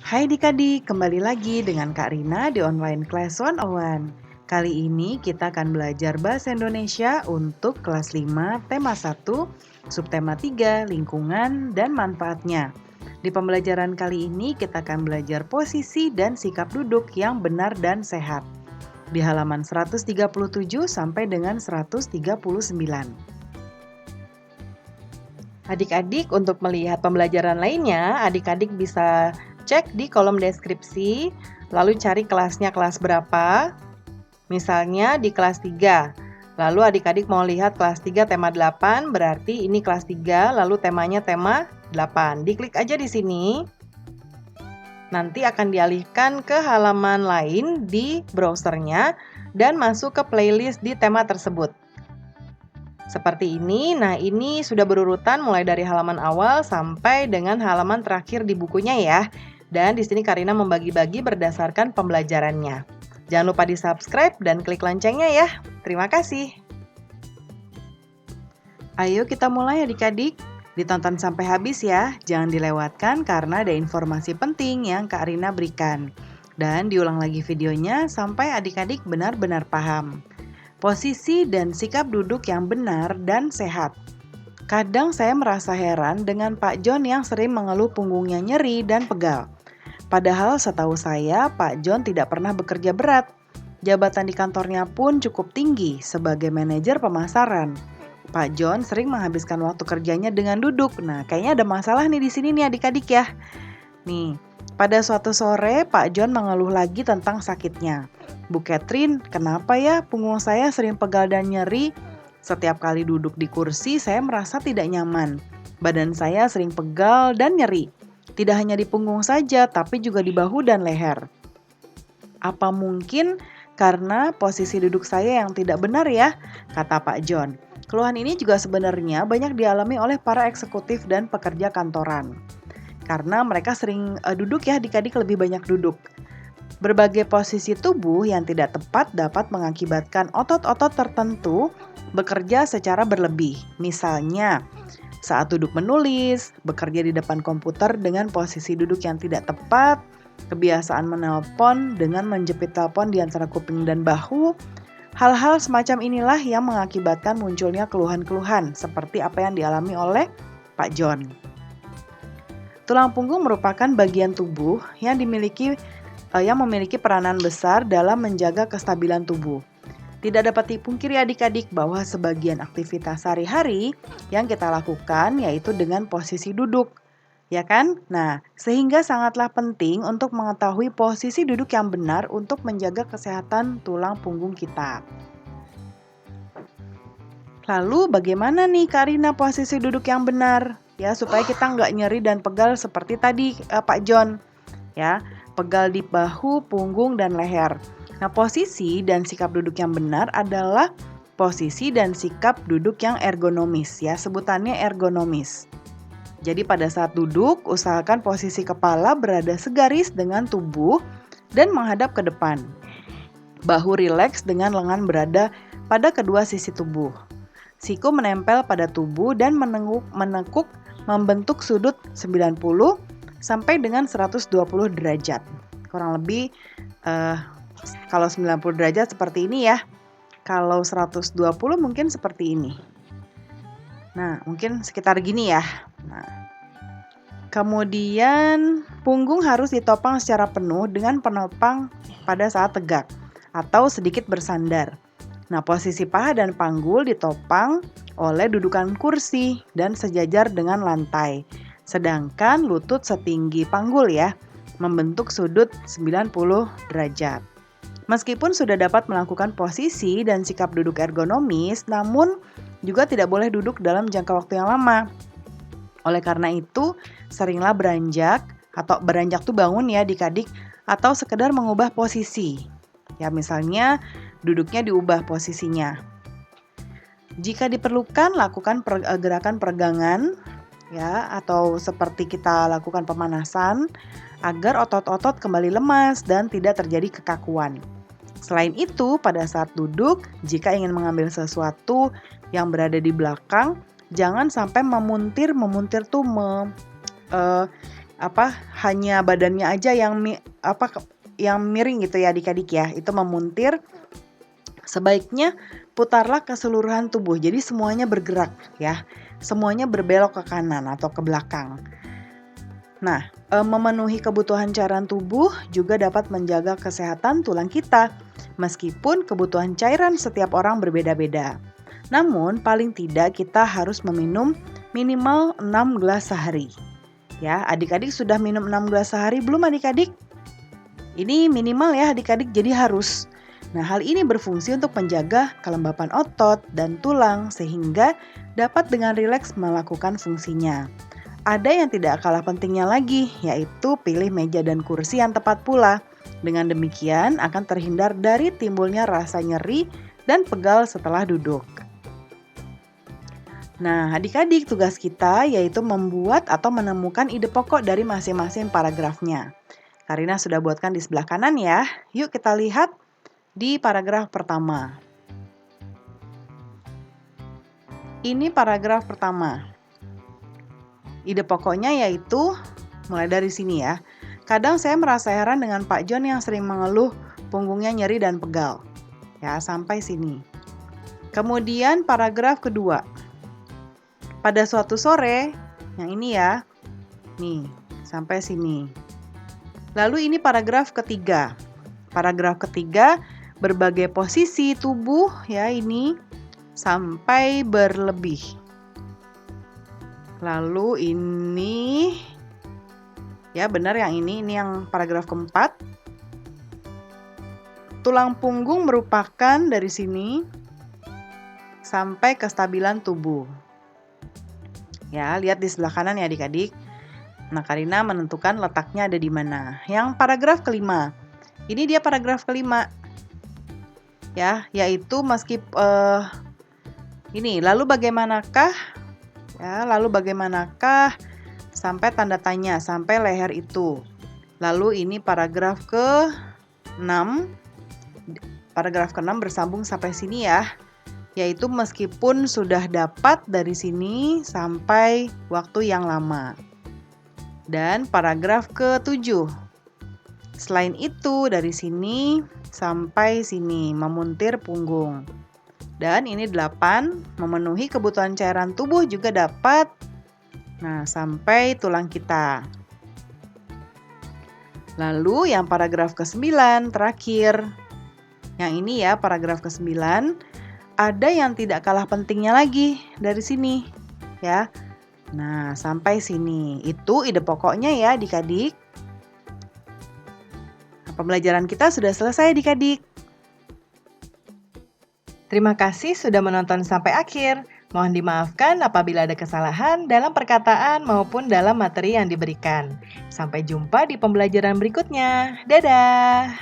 Hai Dik-adik, kembali lagi dengan Kak Rina di Online Class 101. Kali ini kita akan belajar Bahasa Indonesia untuk kelas 5, tema 1, subtema 3, lingkungan dan manfaatnya. Di pembelajaran kali ini kita akan belajar posisi dan sikap duduk yang benar dan sehat. Di halaman 137 sampai dengan 139. Adik-adik, untuk melihat pembelajaran lainnya, adik-adik bisa cek di kolom deskripsi, lalu cari kelasnya kelas berapa. Misalnya di kelas 3. Lalu adik-adik mau lihat kelas 3 tema 8, berarti ini kelas 3, lalu temanya tema 8. Diklik aja di sini. Nanti akan dialihkan ke halaman lain di browsernya dan masuk ke playlist di tema tersebut. Seperti ini. Nah, ini sudah berurutan mulai dari halaman awal sampai dengan halaman terakhir di bukunya ya. Dan di sini Karina membagi-bagi berdasarkan pembelajarannya. Jangan lupa di-subscribe dan klik loncengnya ya. Terima kasih. Ayo kita mulai adik-adik. Ditonton sampai habis ya. Jangan dilewatkan karena ada informasi penting yang Kak Rina berikan. Dan diulang lagi videonya sampai adik-adik benar-benar paham. Posisi dan sikap duduk yang benar dan sehat. Kadang saya merasa heran dengan Pak John yang sering mengeluh punggungnya nyeri dan pegal. Padahal setahu saya, Pak John tidak pernah bekerja berat. Jabatan di kantornya pun cukup tinggi sebagai manajer pemasaran. Pak John sering menghabiskan waktu kerjanya dengan duduk. Nah, kayaknya ada masalah nih di sini nih adik-adik ya. Nih, pada suatu sore Pak John mengeluh lagi tentang sakitnya. Bu Catherine, kenapa ya punggung saya sering pegal dan nyeri? Setiap kali duduk di kursi saya merasa tidak nyaman. Badan saya sering pegal dan nyeri. Tidak hanya di punggung saja, tapi juga di bahu dan leher. Apa mungkin karena posisi duduk saya yang tidak benar ya? Kata Pak John. Keluhan ini juga sebenarnya banyak dialami oleh para eksekutif dan pekerja kantoran. Karena mereka sering duduk ya, adik-adik lebih banyak duduk. Berbagai posisi tubuh yang tidak tepat dapat mengakibatkan otot-otot tertentu bekerja secara berlebih. Misalnya, saat duduk menulis, bekerja di depan komputer dengan posisi duduk yang tidak tepat, kebiasaan menelpon dengan menjepit telepon di antara kuping dan bahu. Hal-hal semacam inilah yang mengakibatkan munculnya keluhan-keluhan seperti apa yang dialami oleh Pak John. Tulang punggung merupakan bagian tubuh yang memiliki peranan besar dalam menjaga kestabilan tubuh. Tidak dapat dipungkiri adik-adik bahwa sebagian aktivitas sehari-hari yang kita lakukan yaitu dengan posisi duduk, ya kan? Nah, sehingga sangatlah penting untuk mengetahui posisi duduk yang benar untuk menjaga kesehatan tulang punggung kita. Lalu bagaimana nih Karina posisi duduk yang benar? Ya, supaya kita nggak nyeri dan pegal seperti tadi Pak John. Ya, pegal di bahu, punggung, dan leher. Nah, posisi dan sikap duduk yang benar adalah posisi dan sikap duduk yang ergonomis ya, sebutannya ergonomis. Jadi pada saat duduk, usahakan posisi kepala berada segaris dengan tubuh dan menghadap ke depan. Bahu rileks dengan lengan berada pada kedua sisi tubuh. Siku menempel pada tubuh dan menekuk membentuk sudut 90 sampai dengan 120 derajat. Kurang lebih kalau 90 derajat seperti ini ya. Kalau 120 mungkin seperti ini. Nah, mungkin sekitar gini ya. Nah, kemudian punggung harus ditopang secara penuh dengan penopang pada saat tegak atau sedikit bersandar. Nah, posisi paha dan panggul ditopang oleh dudukan kursi dan sejajar dengan lantai. Sedangkan lutut setinggi panggul ya, membentuk sudut 90 derajat. Meskipun sudah dapat melakukan posisi dan sikap duduk ergonomis, namun juga tidak boleh duduk dalam jangka waktu yang lama. Oleh karena itu, seringlah beranjak tuh bangun ya adik-adik, atau sekedar mengubah posisi. Ya, misalnya duduknya diubah posisinya. Jika diperlukan, lakukan gerakan peregangan ya, atau seperti kita lakukan pemanasan agar otot-otot kembali lemas dan tidak terjadi kekakuan. Selain itu, pada saat duduk, jika ingin mengambil sesuatu yang berada di belakang, jangan sampai memuntir tuh hanya badannya aja yang yang miring gitu ya adik-adik ya. Itu memuntir. Sebaiknya putarlah keseluruhan tubuh. Jadi semuanya bergerak ya. Semuanya berbelok ke kanan atau ke belakang. Nah, memenuhi kebutuhan cairan tubuh juga dapat menjaga kesehatan tulang kita. Meskipun kebutuhan cairan setiap orang berbeda-beda. Namun, paling tidak kita harus meminum minimal 6 gelas sehari. Ya, adik-adik sudah minum 6 gelas sehari belum adik-adik? Ini minimal ya adik-adik, jadi harus. Nah, hal ini berfungsi untuk menjaga kelembapan otot dan tulang sehingga dapat dengan rileks melakukan fungsinya. Ada yang tidak kalah pentingnya lagi, yaitu pilih meja dan kursi yang tepat pula. Dengan demikian akan terhindar dari timbulnya rasa nyeri dan pegal setelah duduk. Nah, adik-adik, tugas kita yaitu membuat atau menemukan ide pokok dari masing-masing paragrafnya. Karina sudah buatkan di sebelah kanan ya. Yuk kita lihat di paragraf pertama. Ini paragraf pertama. Ide pokoknya yaitu, mulai dari sini ya. Kadang saya merasa heran dengan Pak John yang sering mengeluh punggungnya nyeri dan pegal. Ya, sampai sini. Kemudian paragraf kedua. Pada suatu sore, yang ini ya. Nih, sampai sini. Lalu ini paragraf ketiga. Paragraf ketiga, berbagai posisi tubuh ya ini sampai berlebih. Lalu ini, ya benar yang ini yang paragraf keempat. Tulang punggung merupakan dari sini sampai kestabilan tubuh. Ya, lihat di sebelah kanan ya adik-adik. Nah, Karina menentukan letaknya ada di mana. Yang paragraf kelima. Ini dia paragraf kelima. Ya, yaitu ini, lalu bagaimanakah? Ya, lalu bagaimanakah sampai tanda tanya, sampai leher itu. Lalu ini paragraf ke-6. Paragraf ke-6 bersambung sampai sini ya. Yaitu meskipun sudah dapat dari sini sampai waktu yang lama. Dan paragraf ke-7. Selain itu dari sini sampai sini memuntir punggung. Dan ini 8, memenuhi kebutuhan cairan tubuh juga dapat. Nah, sampai tulang kita. Lalu yang paragraf ke-9 terakhir. Yang ini ya paragraf ke-9. Ada yang tidak kalah pentingnya lagi dari sini. Ya. Nah, sampai sini. Itu ide pokoknya ya adik-adik. Pembelajaran kita sudah selesai adik-adik. Terima kasih sudah menonton sampai akhir. Mohon dimaafkan apabila ada kesalahan dalam perkataan maupun dalam materi yang diberikan. Sampai jumpa di pembelajaran berikutnya. Dadah!